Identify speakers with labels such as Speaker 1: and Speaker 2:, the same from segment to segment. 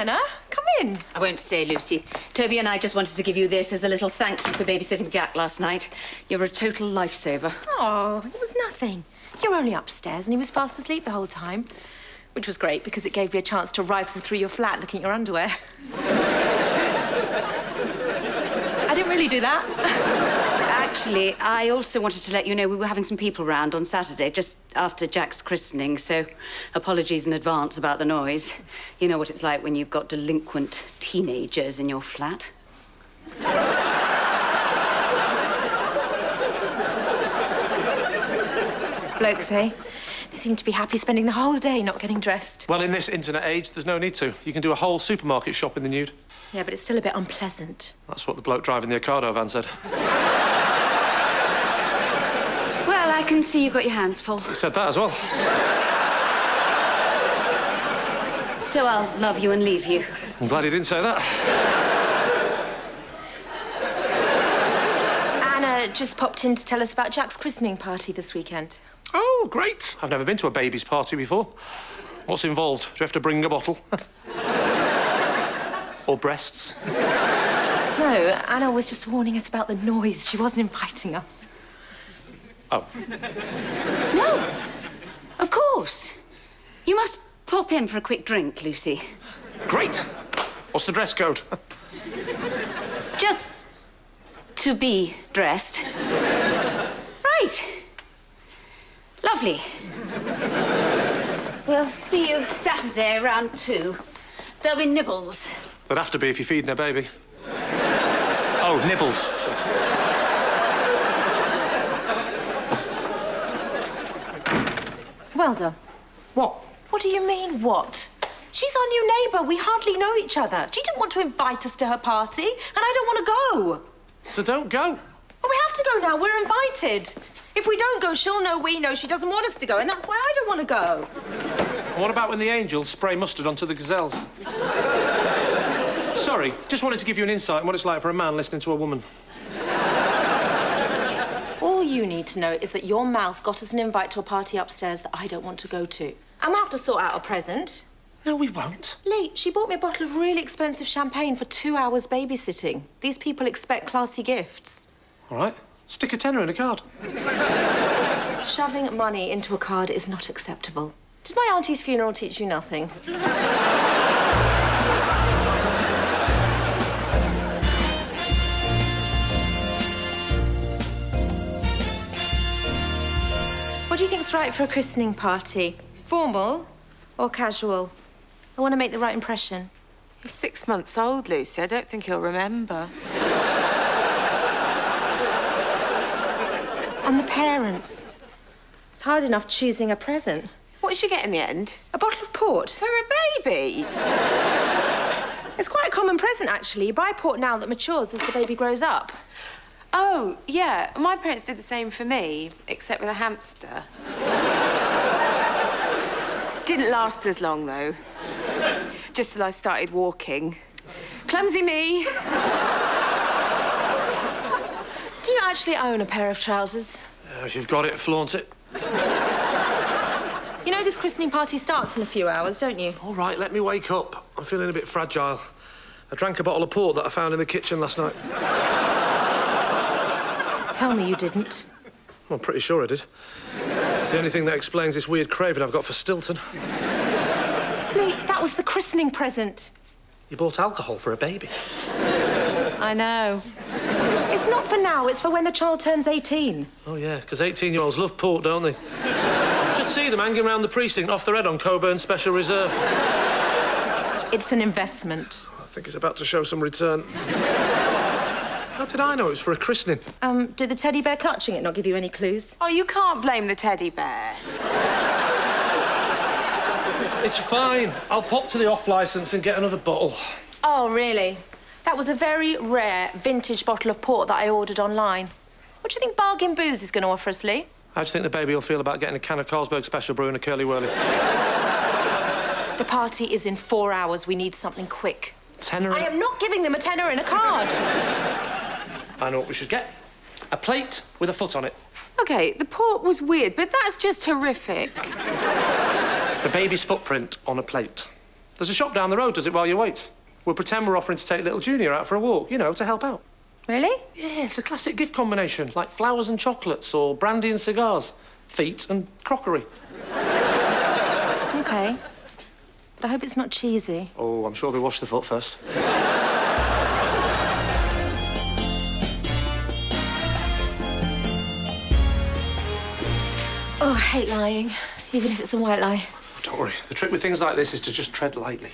Speaker 1: Anna. Come in.
Speaker 2: I won't stay, Lucy. Toby and I just wanted to give you this as a little thank you for babysitting Jack last night. You're a total lifesaver.
Speaker 1: Oh, it was nothing. You're only upstairs and he was fast asleep the whole time. Which was great because it gave me a chance to rifle through your flat looking at your underwear. I didn't really do that.
Speaker 2: Actually, I also wanted to let you know we were having some people round on Saturday, just after Jack's christening, so apologies in advance about the noise. You know what it's like when you've got delinquent teenagers in your flat.
Speaker 1: Blokes, eh? They seem to be happy spending the whole day not getting dressed.
Speaker 3: Well, in this internet age, there's no need to. You can do a whole supermarket shop in the nude.
Speaker 1: Yeah, but it's still a bit unpleasant.
Speaker 3: That's what the bloke driving the Ocado van said.
Speaker 2: Well, I can see you've got your hands full.
Speaker 3: He said that as well.
Speaker 2: So I'll love you and leave you.
Speaker 3: I'm glad he didn't say that.
Speaker 1: Anna just popped in to tell us about Jack's christening party this weekend.
Speaker 3: Oh, great. I've never been to a baby's party before. What's involved? Do you have to bring a bottle? Or breasts?
Speaker 1: No, Anna was just warning us about the noise. She wasn't inviting us.
Speaker 3: Oh.
Speaker 2: No, of course. You must pop in for a quick drink, Lucy.
Speaker 3: Great. What's the dress code?
Speaker 2: Just to be dressed. Right. Lovely. We'll see you Saturday around 2. There'll be nibbles.
Speaker 3: There'd have to be if you're feeding a baby. Oh, nibbles. Sorry.
Speaker 1: Well done.
Speaker 3: What?
Speaker 1: What do you mean, what? She's our new neighbour. We hardly know each other. She didn't want to invite us to her party, and I don't want to go.
Speaker 3: So don't go.
Speaker 1: Well, we have to go now. We're invited. If we don't go, she'll know we know she doesn't want us to go, and that's why I don't want to go.
Speaker 3: What about when the angels spray mustard onto the gazelles? Sorry, just wanted to give you an insight on what it's like for a man listening to a woman.
Speaker 1: All you need to know is that your mouth got us an invite to a party upstairs that I don't want to go to. I'm gonna have to sort out a present.
Speaker 3: No, we won't.
Speaker 1: Lee, she bought me a bottle of really expensive champagne for 2 hours babysitting. These people expect classy gifts.
Speaker 3: All right, stick a tenner in a card.
Speaker 1: Shoving money into a card is not acceptable. Did my auntie's funeral teach you nothing? What do you think's right for a christening party? Formal or casual? I want to make the right impression.
Speaker 4: He's 6 months old, Lucy. I don't think he'll remember.
Speaker 1: And the parents. It's hard enough choosing a present.
Speaker 4: What did she get in the end?
Speaker 1: A bottle of port.
Speaker 4: For a baby?
Speaker 1: It's quite a common present, actually. You buy port now that matures as the baby grows up.
Speaker 4: Oh, yeah. My parents did the same for me, except with a hamster. Didn't last as long, though. Just till I started walking. Clumsy me.
Speaker 1: Do you actually own a pair of trousers?
Speaker 3: If you've got it, flaunt it.
Speaker 1: You know this christening party starts in a few hours, don't you?
Speaker 3: All right, let me wake up. I'm feeling a bit fragile. I drank a bottle of port that I found in the kitchen last night.
Speaker 1: Tell me you didn't.
Speaker 3: I'm pretty sure I did. It's the only thing that explains this weird craving I've got for Stilton.
Speaker 1: Lee, that was the christening present.
Speaker 3: You bought alcohol for a baby?
Speaker 4: I know.
Speaker 1: It's not for now, it's for when the child turns 18.
Speaker 3: Oh, yeah, because 18-year-olds love port, don't they? You should see them hanging around the precinct off their head on Coburn Special Reserve.
Speaker 1: It's an investment.
Speaker 3: I think it's about to show some return. How did I know it was for a christening?
Speaker 1: Did the teddy bear clutching it not give you any clues?
Speaker 4: Oh, you can't blame the teddy bear.
Speaker 3: It's fine. I'll pop to the off-licence and get another bottle.
Speaker 1: Oh, really? That was a very rare vintage bottle of port that I ordered online. What do you think Bargain Booze is going to offer us, Lee?
Speaker 3: How do you think the baby will feel about getting a can of Carlsberg Special Brew and a curly whirly?
Speaker 1: The party is in 4 hours. We need something quick.
Speaker 3: Tenner?
Speaker 1: I am not giving them a tenner in a card.
Speaker 3: I know what we should get. A plate with a foot on it.
Speaker 4: OK, the port was weird, but that's just horrific.
Speaker 3: The baby's footprint on a plate. There's a shop down the road does it while you wait. We'll pretend we're offering to take little Junior out for a walk, you know, to help out.
Speaker 1: Really?
Speaker 3: Yeah, it's a classic gift combination, like flowers and chocolates or brandy and cigars, feet and crockery.
Speaker 1: OK. But I hope it's not cheesy.
Speaker 3: Oh, I'm sure they wash the foot first.
Speaker 1: Oh, I hate lying, even if it's a white lie.
Speaker 3: Don't worry. The trick with things like this is to just tread lightly.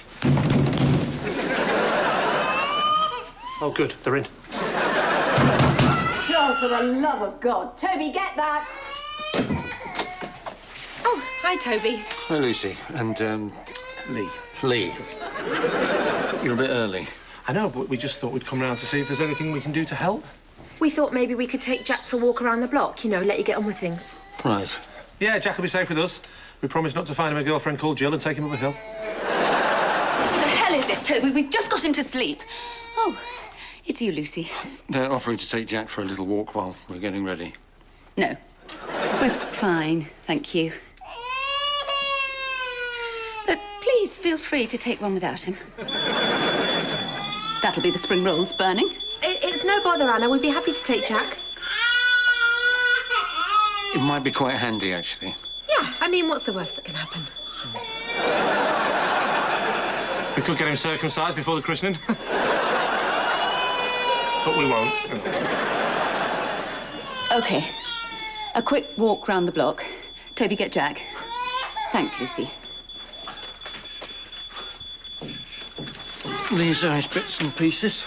Speaker 3: Oh, good. They're in.
Speaker 2: Oh, for the love of God. Toby, get that!
Speaker 1: Oh, hi, Toby.
Speaker 5: Hi, Lucy. And,
Speaker 3: Lee.
Speaker 5: Lee. You're a bit early.
Speaker 3: I know, but we just thought we'd come round to see if there's anything we can do to help.
Speaker 1: We thought maybe we could take Jack for a walk around the block, you know, let you get on with things.
Speaker 5: Right.
Speaker 3: Yeah, Jack will be safe with us. We promised not to find him a girlfriend called Jill and take him up a hill.
Speaker 2: What the hell is it, Toby? We've just got him to sleep. Oh, it's you, Lucy.
Speaker 5: They're offering to take Jack for a little walk while we're getting ready.
Speaker 2: No. We're fine, thank you. But please feel free to take one without him. That'll be the spring rolls burning.
Speaker 1: It's no bother, Anna. We'd be happy to take Jack.
Speaker 5: It might be quite handy, actually.
Speaker 1: Yeah, I mean, what's the worst that can happen?
Speaker 3: We could get him circumcised before the christening. But we won't.
Speaker 2: OK. A quick walk round the block. Toby, get Jack. Thanks, Lucy.
Speaker 5: These nice bits and pieces.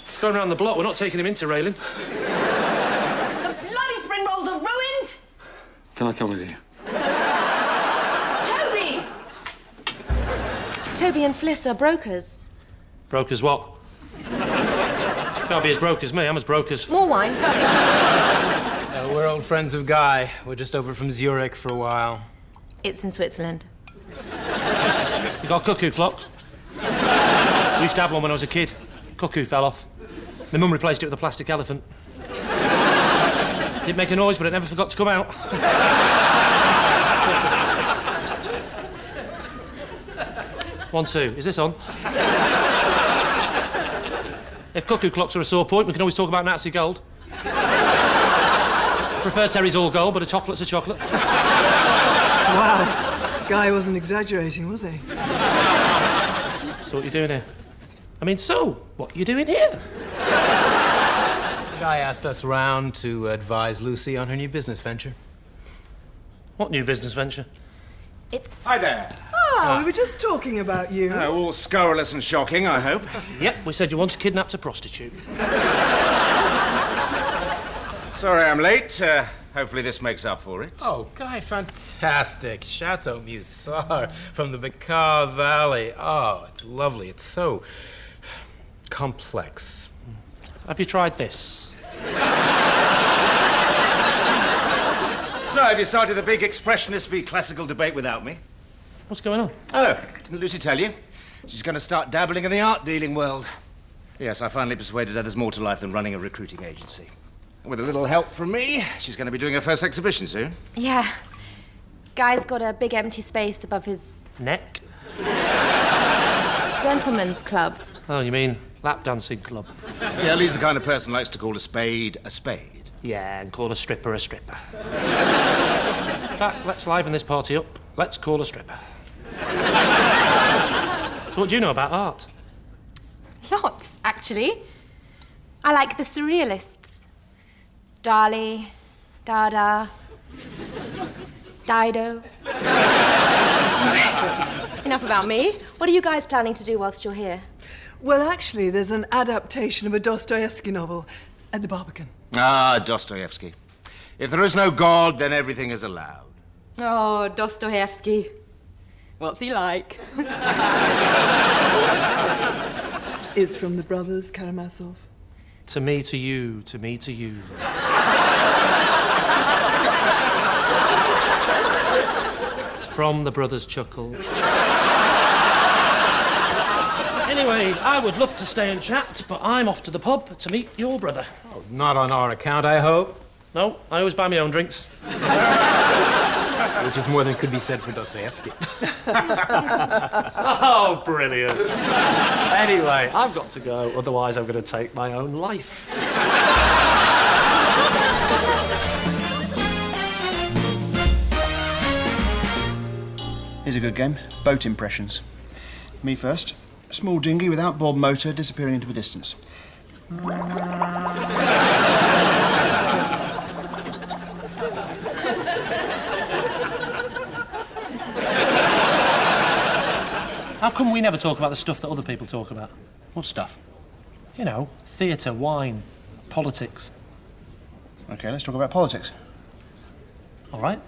Speaker 3: Let's go around the block. We're not taking him into railing.
Speaker 2: The bloody spring rolls are ruined!
Speaker 5: Can I come with you?
Speaker 2: Toby!
Speaker 1: Toby and Fliss are brokers.
Speaker 3: Broke as what? Can't be as broke as me. I'm as broke as...
Speaker 1: More wine.
Speaker 6: We're old friends of Guy. We're just over from Zurich for a while.
Speaker 1: It's in Switzerland.
Speaker 3: You got a cuckoo clock? We used to have one when I was a kid. Cuckoo fell off. My mum replaced it with a plastic elephant. Didn't make a noise, but it never forgot to come out. 1, 2. Is this on? If cuckoo clocks are a sore point, we can always talk about Nazi gold. Prefer Terry's all gold, but a chocolate's a chocolate.
Speaker 7: Wow. Guy wasn't exaggerating, was he?
Speaker 3: So what are you doing here? I mean, so, what are you doing here?
Speaker 6: Guy asked us round to advise Lucy on her new business venture.
Speaker 3: What new business venture?
Speaker 8: Hi there.
Speaker 7: Oh, we were just talking about you.
Speaker 8: All scurrilous and shocking, I hope.
Speaker 3: Yep, we said you once kidnapped a prostitute.
Speaker 8: Sorry I'm late. Hopefully this makes up for it.
Speaker 6: Oh, Guy, fantastic. Chateau Musard from the Becar Valley. Oh, it's lovely. It's so complex.
Speaker 3: Have you tried this?
Speaker 8: So, have you started the big expressionist v classical debate without me?
Speaker 3: What's going on?
Speaker 8: Oh, didn't Lucy tell you? She's going to start dabbling in the art-dealing world. Yes, I finally persuaded her there's more to life than running a recruiting agency. With a little help from me, she's going to be doing her first exhibition soon.
Speaker 1: Yeah. Guy's got a big empty space above his
Speaker 3: Neck?
Speaker 1: gentleman's club.
Speaker 3: Oh, you mean lap dancing club?
Speaker 8: Yeah, Lee's the kind of person who likes to call a spade a spade.
Speaker 3: Yeah, and call a stripper a stripper. In fact, let's liven this party up. Let's call a stripper. So what do you know about art?
Speaker 1: Lots, actually. I like the surrealists. Dali, Dada, Dido. Enough about me. What are you guys planning to do whilst you're here?
Speaker 7: Well, actually, there's an adaptation of a Dostoevsky novel at the Barbican.
Speaker 8: Ah, Dostoevsky. If there is no God, then everything is allowed.
Speaker 1: Oh, Dostoevsky. What's he like?
Speaker 7: It's from the brothers Karamazov.
Speaker 3: To me, to you, to me, to you. It's from the brothers Chuckle. Anyway, I would love to stay and chat, but I'm off to the pub to meet your brother.
Speaker 6: Not on our account, I hope.
Speaker 3: No, I always buy my own drinks.
Speaker 6: Which is more than could be said for Dostoevsky.
Speaker 3: Oh, brilliant. Anyway, I've got to go, otherwise I'm going to take my own life.
Speaker 9: Here's a good game. Boat impressions. Me first. Small dinghy with outboard motor disappearing into the distance.
Speaker 3: How come we never talk about the stuff that other people talk about?
Speaker 9: What stuff?
Speaker 3: You know, theatre, wine, politics.
Speaker 9: OK, let's talk about politics.
Speaker 3: All right?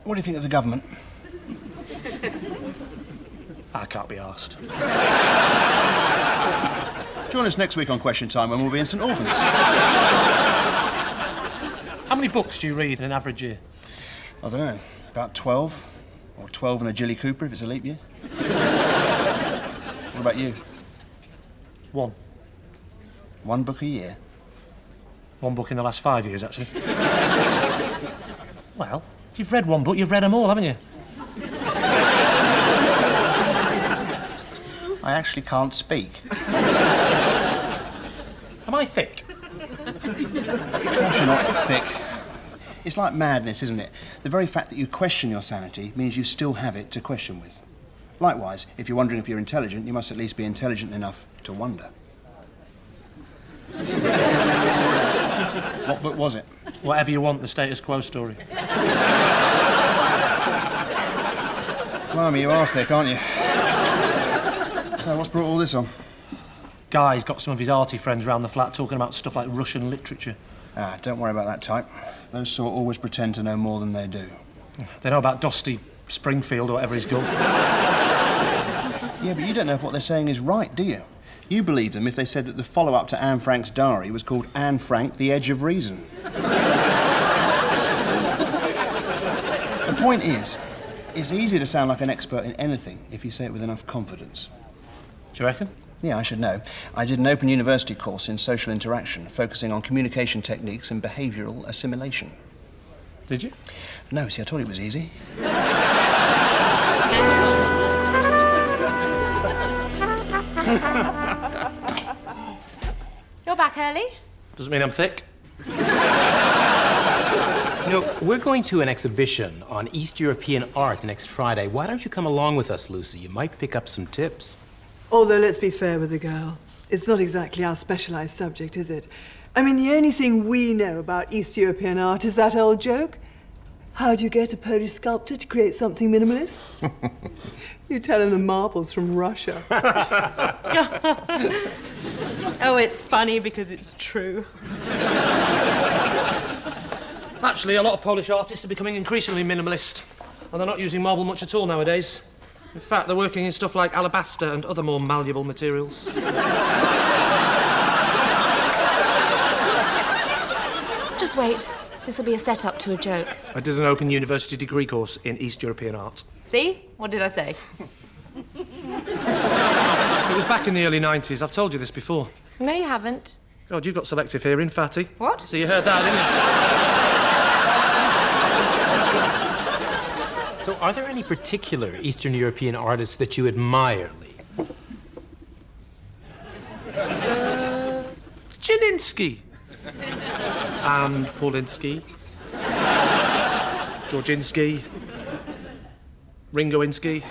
Speaker 9: What do you think of the government?
Speaker 3: I can't be arsed.
Speaker 9: Join us next week on Question Time when we'll be in St Albans.
Speaker 3: How many books do you read in an average year?
Speaker 9: I don't know, about 12. Or 12 and a Jilly Cooper if it's a leap year. What about you?
Speaker 3: 1.
Speaker 9: 1 book a year?
Speaker 3: 1 book in the last 5 years, actually. Well, if you've read 1 book, you've read them all, haven't you?
Speaker 9: I actually can't speak.
Speaker 3: Am I thick?
Speaker 9: Of course you're not thick. It's like madness, isn't it? The very fact that you question your sanity means you still have it to question with. Likewise, if you're wondering if you're intelligent, you must at least be intelligent enough to wonder. What book was it?
Speaker 3: Whatever you want, the status quo story.
Speaker 9: Blimey, you are thick, aren't you? So what's brought all this on?
Speaker 3: Guy's got some of his arty friends round the flat talking about stuff like Russian literature.
Speaker 9: Ah, don't worry about that type. Those sort always pretend to know more than they do.
Speaker 3: They know about Dosti Springfield or whatever he's called.
Speaker 9: Yeah, but you don't know if what they're saying is right, do you? You believe them if they said that the follow-up to Anne Frank's diary was called Anne Frank, The Edge of Reason. The point is, it's easy to sound like an expert in anything if you say it with enough confidence.
Speaker 3: Do you reckon?
Speaker 9: Yeah, I should know. I did an Open University course in social interaction, focusing on communication techniques and behavioural assimilation.
Speaker 3: Did you?
Speaker 9: No, see, I told you it was easy.
Speaker 1: You're back early?
Speaker 3: Doesn't mean I'm thick.
Speaker 6: You know, we're going to an exhibition on East European art next Friday. Why don't you come along with us, Lucy? You might pick up some tips.
Speaker 7: Although, let's be fair with the girl. It's not exactly our specialised subject, is it? I mean, the only thing we know about East European art is that old joke. How do you get a Polish sculptor to create something minimalist? You tell him the marble's from Russia.
Speaker 1: Oh, it's funny because it's true.
Speaker 3: Actually, a lot of Polish artists are becoming increasingly minimalist, and they're not using marble much at all nowadays. In fact, they're working in stuff like alabaster and other more malleable materials.
Speaker 1: Just wait. This will be a setup to a joke.
Speaker 3: I did an Open University degree course in East European art.
Speaker 1: See? What did I say?
Speaker 3: It was back in the early 90s. I've told you this before.
Speaker 1: No, you haven't.
Speaker 3: God, you've got selective hearing, fatty.
Speaker 1: What?
Speaker 3: So you heard that, didn't you?
Speaker 6: So, are there any particular Eastern European artists that you admire, Lee?
Speaker 3: Janinski. And Paulinski. Georginski. Ringoinski.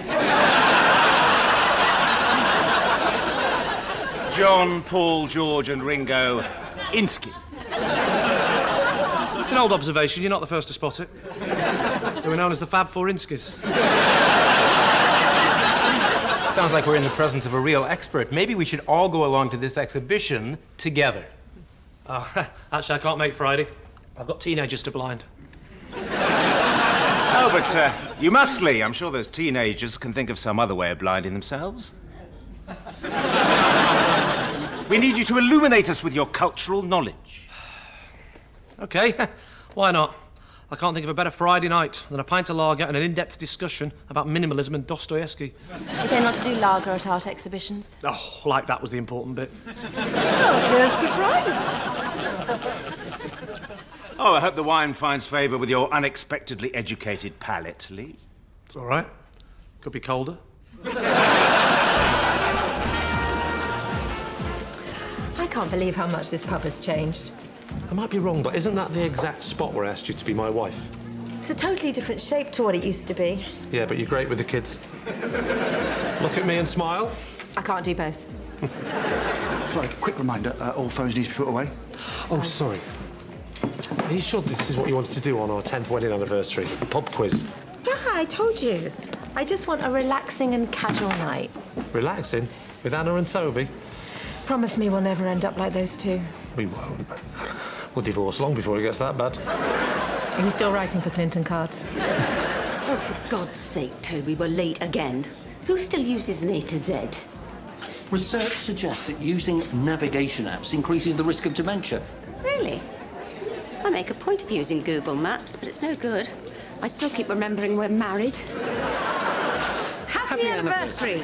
Speaker 8: John, Paul, George and Ringo Inski.
Speaker 3: It's an old observation. You're not the first to spot it. They were known as the Fab Four Inskis.
Speaker 6: Sounds like we're in the presence of a real expert. Maybe we should all go along to this exhibition together.
Speaker 3: Oh, actually, I can't make Friday. I've got teenagers to blind.
Speaker 8: Oh, but you must, Lee. I'm sure those teenagers can think of some other way of blinding themselves. We need you to illuminate us with your cultural knowledge.
Speaker 3: OK, why not? I can't think of a better Friday night than a pint of lager and an in-depth discussion about minimalism and Dostoevsky.
Speaker 1: You tend not to do lager at art exhibitions.
Speaker 3: Oh, like that was the important bit.
Speaker 7: Well, here's to Friday.
Speaker 8: Oh, I hope the wine finds favour with your unexpectedly educated palate, Lee.
Speaker 3: It's all right. Could be colder.
Speaker 1: I can't believe how much this pub has changed.
Speaker 3: I might be wrong, but isn't that the exact spot where I asked you to be my wife?
Speaker 1: It's a totally different shape to what it used to be.
Speaker 3: Yeah, but you're great with the kids. Look at me and smile.
Speaker 1: I can't do both.
Speaker 10: Sorry, quick reminder, all phones need to be put away.
Speaker 3: Oh, sorry. Are you sure this is what you wanted to do on our 10th wedding anniversary? A pub quiz?
Speaker 1: Yeah, I told you. I just want a relaxing and casual night.
Speaker 3: Relaxing? With Anna and Toby?
Speaker 1: Promise me we'll never end up like those two.
Speaker 3: We won't. We'll divorce long before it gets that bad.
Speaker 1: Are you still writing for Clinton cards?
Speaker 11: Oh, for God's sake, Toby, we're late again. Who still uses an A to Z?
Speaker 12: Research suggests that using navigation apps increases the risk of dementia.
Speaker 11: Really? I make a point of using Google Maps, but it's no good. I still keep remembering we're married. Happy anniversary!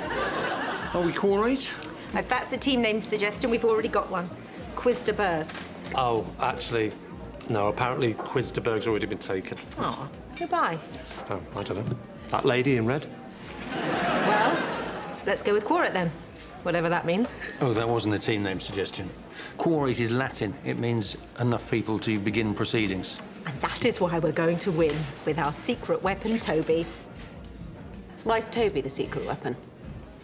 Speaker 12: Are we core 8?
Speaker 1: If that's a team name suggestion, we've already got one. Quiz de Berg.
Speaker 3: Oh, actually, no, apparently Quiz de Berg's already been taken.
Speaker 1: Oh, goodbye.
Speaker 3: Oh, I don't know. That lady in red?
Speaker 1: Well, let's go with Quorit then. Whatever that means.
Speaker 12: Oh, that wasn't a team name suggestion. Core 8 is Latin. It means enough people to begin proceedings.
Speaker 1: And that is why we're going to win with our secret weapon, Toby.
Speaker 11: Why's Toby the secret weapon?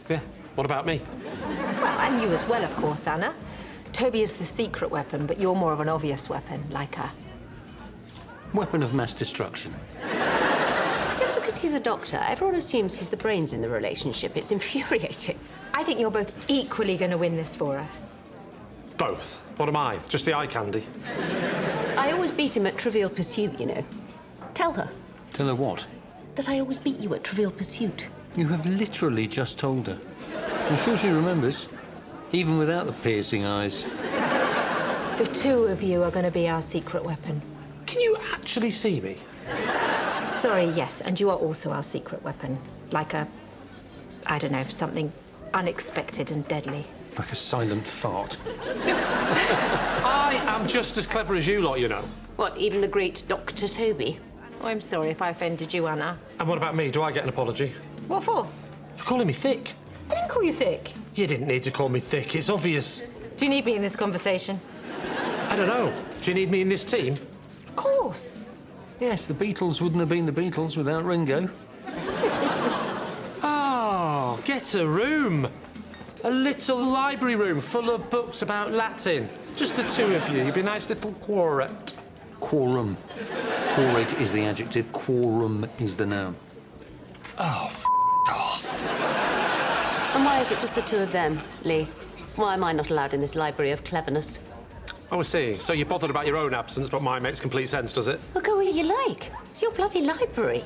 Speaker 3: Yeah. What about me?
Speaker 1: Well, and you as well, of course, Anna. Toby is the secret weapon, but you're more of an obvious weapon, like a...
Speaker 12: Weapon of mass destruction.
Speaker 11: Just because he's a doctor, everyone assumes he's the brains in the relationship. It's infuriating.
Speaker 1: I think you're both equally going to win this for us.
Speaker 3: Both? What am I? Just the eye candy?
Speaker 11: I always beat him at Trivial Pursuit, you know. Tell her.
Speaker 12: Tell her what?
Speaker 11: That I always beat you at Trivial Pursuit.
Speaker 12: You have literally just told her. I'm sure she remembers, even without the piercing eyes.
Speaker 1: The two of you are going to be our secret weapon.
Speaker 3: Can you actually see me?
Speaker 1: Sorry, yes, and you are also our secret weapon. Like a, I don't know, something unexpected and deadly.
Speaker 3: Like a silent fart. I am just as clever as you lot, you know.
Speaker 11: What, even the great Dr. Toby?
Speaker 1: Oh, I'm sorry if I offended you, Anna.
Speaker 3: And what about me? Do I get an apology?
Speaker 1: What for?
Speaker 3: For calling me thick.
Speaker 1: I didn't call you thick.
Speaker 3: You didn't need to call me thick. It's obvious.
Speaker 1: Do you need me in this conversation?
Speaker 3: I don't know. Do you need me in this team?
Speaker 1: Of course.
Speaker 12: Yes, the Beatles wouldn't have been the Beatles without Ringo.
Speaker 3: Oh, get a room. A little library room full of books about Latin. Just the two of you. You'd be a nice little quartet.
Speaker 12: Quorum. Quorate is the adjective, quorum is the noun.
Speaker 3: Oh, off.
Speaker 11: And why is it just the two of them, Lee? Why am I not allowed in this library of cleverness?
Speaker 3: Oh, I see. So you're bothered about your own absence, but mine makes complete sense, does it?
Speaker 11: Well, go where you like. It's your bloody library.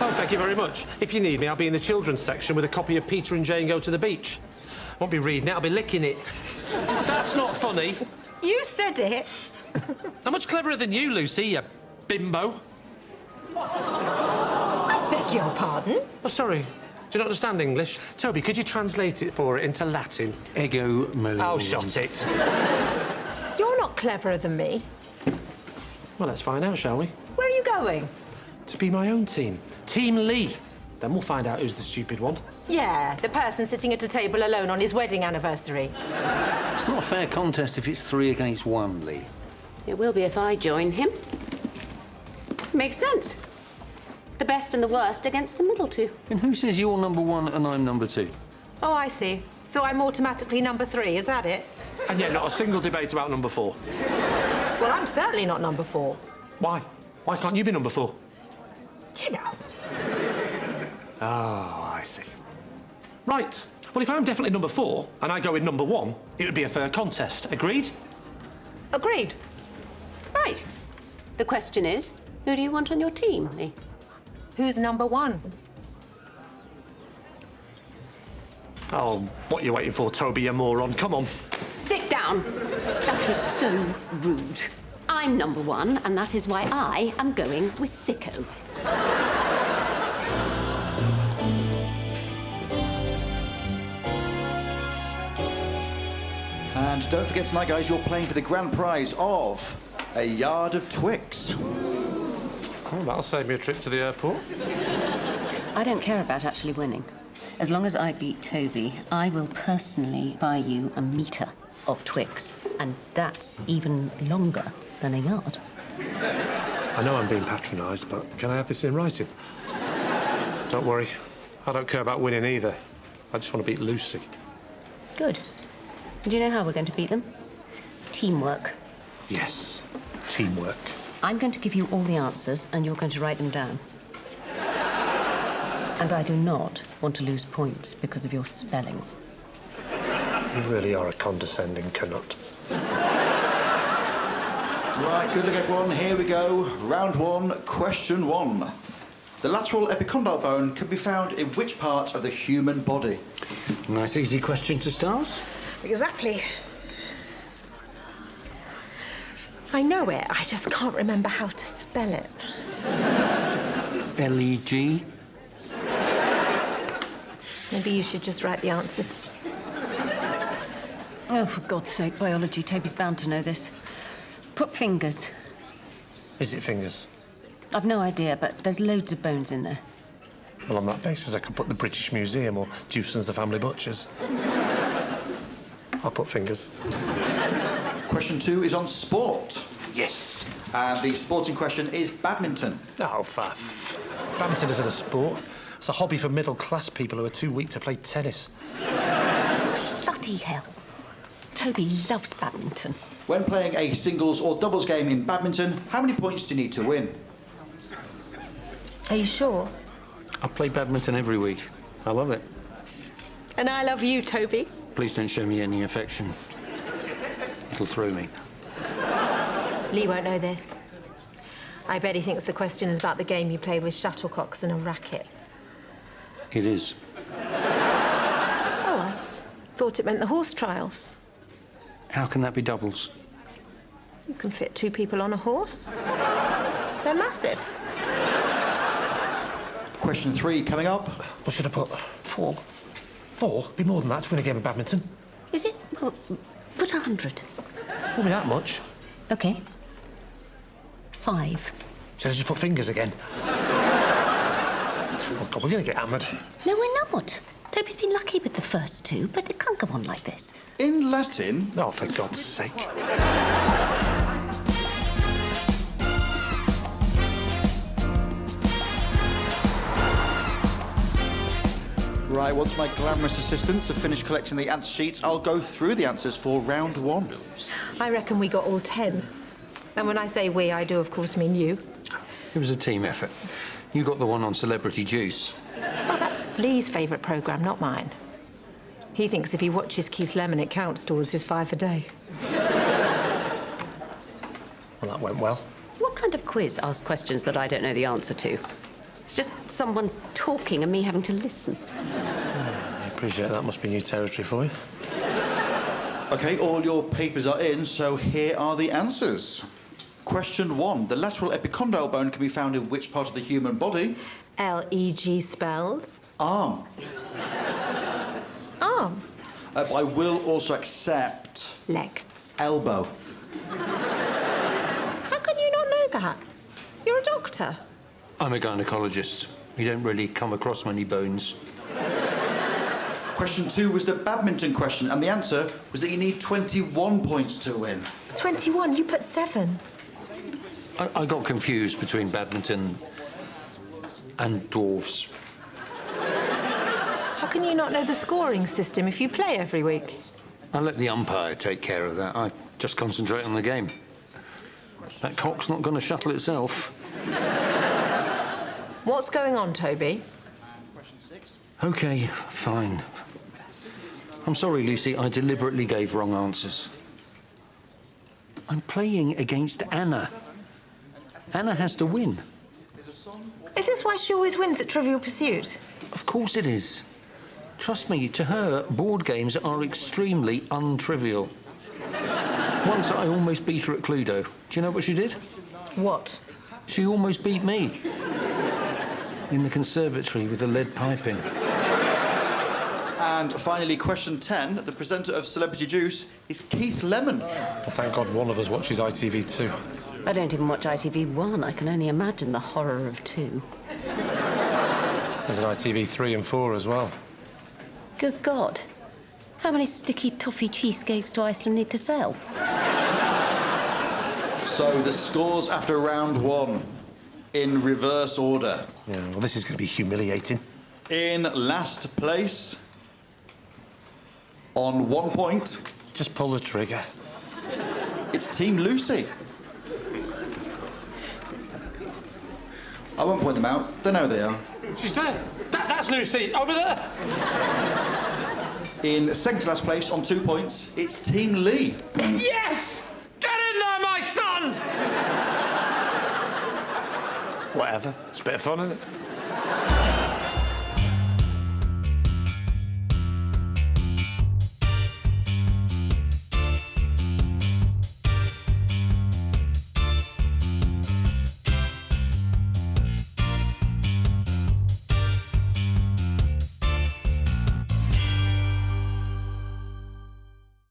Speaker 3: Oh, thank you very much. If you need me, I'll be in the children's section with a copy of Peter and Jane Go to the Beach. I won't be reading it, I'll be licking it. That's not funny.
Speaker 1: You said it.
Speaker 3: I'm much cleverer than you, Lucy, you bimbo.
Speaker 1: I beg your pardon?
Speaker 3: Oh, sorry. Do you not understand English? Toby, could you translate it for it into Latin?
Speaker 12: Ego meliorem.
Speaker 3: Oh, shut it.
Speaker 1: You're not cleverer than me.
Speaker 3: Well, let's find out, shall we?
Speaker 1: Where are you going?
Speaker 3: To be my own team. Team Lee. Then we'll find out who's the stupid one.
Speaker 1: Yeah, the person sitting at a table alone on his wedding anniversary.
Speaker 12: It's not a fair contest if it's 3 against 1, Lee.
Speaker 11: It will be if I join him. Makes sense. The best and the worst against the middle two.
Speaker 12: And who says you're number 1 and I'm number 2?
Speaker 1: Oh, I see. So I'm automatically number 3, is that it?
Speaker 3: And yet not a single debate about number 4.
Speaker 1: Well, I'm certainly not number 4.
Speaker 3: Why? Why can't you be number 4?
Speaker 1: You know.
Speaker 3: Oh, I see. Right. Well, if I'm definitely number 4 and I go in number 1, it would be a fair contest. Agreed?
Speaker 1: Agreed.
Speaker 11: Right. The question is, who do you want on your team, Lee?
Speaker 1: Who's number 1?
Speaker 3: Oh, what are you waiting for, Toby, you moron? Come on.
Speaker 11: Sit down. That is so rude. I'm number 1, and that is why I am going with Thicko.
Speaker 10: And don't forget tonight, guys, you're playing for the grand prize of A yard of Twix.
Speaker 12: Oh, that'll save me a trip to the airport.
Speaker 11: I don't care about actually winning. As long as I beat Toby, I will personally buy you a metre of Twix. And that's even longer than a yard.
Speaker 12: I know I'm being patronised, but can I have this in writing? Don't worry. I don't care about winning either. I just want to beat Lucy.
Speaker 11: Good. Do you know how we're going to beat them? Teamwork.
Speaker 12: Yes. Teamwork.
Speaker 11: I'm going to give you all the answers, and you're going to write them down. And I do not want to lose points because of your spelling.
Speaker 12: You really are a condescending cunt.
Speaker 10: Right, good luck, everyone. Here we go. Round 1, question 1. The lateral epicondyle bone can be found in which part of the human body?
Speaker 12: Nice, easy question to start.
Speaker 1: Exactly. I know it, I just can't remember how to spell it.
Speaker 12: L-E-G.
Speaker 1: Maybe you should just write the answers.
Speaker 11: Oh, for God's sake, biology. Toby's bound to know this. Put fingers.
Speaker 12: Is it fingers?
Speaker 11: I've no idea, but there's loads of bones in there.
Speaker 12: Well, on that basis, I could put the British Museum or Dewson's the Family Butchers. I'll put fingers.
Speaker 10: Question 2 is on sport.
Speaker 12: Yes.
Speaker 10: And the sport in question is badminton.
Speaker 12: Oh, faff. Badminton isn't a sport. It's a hobby for middle-class people who are too weak to play tennis.
Speaker 11: Bloody hell. Toby loves badminton.
Speaker 10: When playing a singles or doubles game in badminton, how many points do you need to win?
Speaker 1: Are you sure?
Speaker 12: I play badminton every week. I love it.
Speaker 1: And I love you, Toby.
Speaker 12: Please don't show me any affection. It'll throw me.
Speaker 1: Lee won't know this. I bet he thinks the question is about the game you play with shuttlecocks and a racket.
Speaker 12: It is.
Speaker 1: Oh, I thought it meant the horse trials.
Speaker 12: How can that be doubles?
Speaker 1: You can fit 2 people on a horse. They're massive.
Speaker 10: Question 3 coming up.
Speaker 12: What should I put? 4. 4? Be more than that to win a game of badminton.
Speaker 11: Is it? Well, put 100.
Speaker 12: Won't be that much.
Speaker 11: OK. 5.
Speaker 12: Should I just put fingers again? Oh, God, we're going to get hammered.
Speaker 11: No, we're not. Toby's been lucky with the first 2, but it can't go on like this.
Speaker 10: In Latin?
Speaker 12: Oh, for God's sake.
Speaker 10: Right, once my glamorous assistants have finished collecting the answer sheets, I'll go through the answers for round 1.
Speaker 1: I reckon we got all 10. And when I say we, I do, of course, mean you.
Speaker 12: It was a team effort. You got the one on Celebrity Juice.
Speaker 1: Well, that's Lee's favourite programme, not mine. He thinks if he watches Keith Lemon, it counts towards his 5 a day.
Speaker 12: Well, that went well.
Speaker 11: What kind of quiz asks questions that I don't know the answer to? It's just someone talking and me having to listen.
Speaker 12: I appreciate that. Must be new territory for you.
Speaker 10: OK, all your papers are in, so here are the answers. Question 1. The lateral epicondyle bone can be found in which part of the human body?
Speaker 1: L-E-G spells.
Speaker 10: Arm.
Speaker 1: Arm.
Speaker 10: I will also accept...
Speaker 1: Leg.
Speaker 10: Elbow.
Speaker 1: How can you not know that? You're a doctor.
Speaker 12: I'm a gynaecologist. You don't really come across many bones.
Speaker 10: Question 2 was the badminton question, and the answer was that you need 21 points to win.
Speaker 1: 21? You put 7.
Speaker 12: I got confused between badminton and dwarves.
Speaker 1: How can you not know the scoring system if you play every week?
Speaker 12: I let the umpire take care of that. I just concentrate on the game. That cock's not going to shuttle itself.
Speaker 1: What's going on, Toby?
Speaker 12: OK, fine. I'm sorry, Lucy, I deliberately gave wrong answers. I'm playing against Anna. Anna has to win.
Speaker 1: Is this why she always wins at Trivial Pursuit?
Speaker 12: Of course it is. Trust me, to her, board games are extremely untrivial. Once I almost beat her at Cluedo. Do you know what she did?
Speaker 1: What?
Speaker 12: She almost beat me. In the conservatory with the lead piping.
Speaker 10: And finally, question 10. The presenter of Celebrity Juice is Keith Lemon.
Speaker 12: Well, thank God one of us watches ITV too.
Speaker 11: I don't even watch ITV1. I can only imagine the horror of 2.
Speaker 12: There's an ITV3 and 4 as well.
Speaker 11: Good God. How many sticky toffee cheesecakes do Iceland need to sell?
Speaker 10: So the scores after round 1 in reverse order.
Speaker 12: Yeah, well, this is going to be humiliating.
Speaker 10: In last place, on 1 point,
Speaker 12: Just pull the trigger.
Speaker 10: it's Team Lucy. I won't point them out. They know who they are.
Speaker 12: She's there. That's Lucy, over there.
Speaker 10: In second to last place, on 2 points, it's Team Lee.
Speaker 12: Yes! Get in there, my son! Whatever. It's a bit of fun, isn't it?